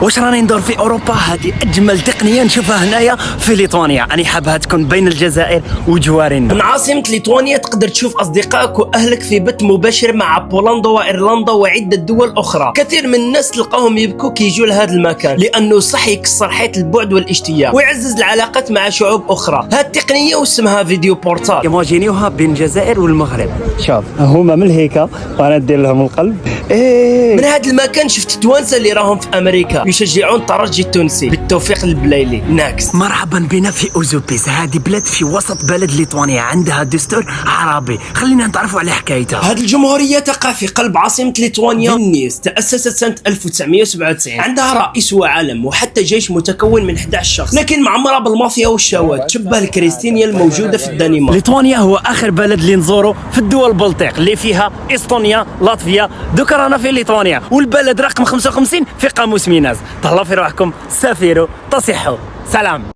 واش راني ندور في اوروبا؟ هذه اجمل تقنيه نشوفها هنايا في ليتوانيا. انا حابها تكون بين الجزائر وجوارنا. من عاصمه ليتوانيا تقدر تشوف اصدقائك واهلك في بث مباشر مع بولندا وايرلندا وعده دول اخرى. كثير من الناس تلقاهم يبكوا كي يجوا لهذا المكان لانه صح يكسر حيط البعد والاشتياق ويعزز العلاقات مع شعوب اخرى. هذه التقنيه واسمها فيديو بورتال. ايماجينيوها بين الجزائر والمغرب. شوف هما من هيك وانا ندير لهم القلب. من هذا المكان شفت توانسه اللي راهم في امريكا يشجعون الترجي التونسي. بالتوفيق البلايلي ناكس. مرحبا بنا في اوزوبيس. هذه بلاد في وسط بلد ليتوانيا، عندها دستور عربي. خلينا نتعرفوا على حكايتها. هذه الجمهوريه تقع في قلب عاصمه ليتوانيا فيلنيوس. تاسست سنه 1997. عندها رئيس وعلم وحتى جيش متكون من 11 شخص، لكن معمره بالمافيا والشهوات تشبه الكريستينيا الموجوده في الدنمارك. ليتوانيا هو اخر بلد اللي نزوره في الدول البلطيق اللي فيها استونيا، لاتفيا. دوكا رانا في ليتوانيا والبلد رقم 55 في قاموس ميناز. تهلاو في روحكم، سافروا، تصحوا، سلام.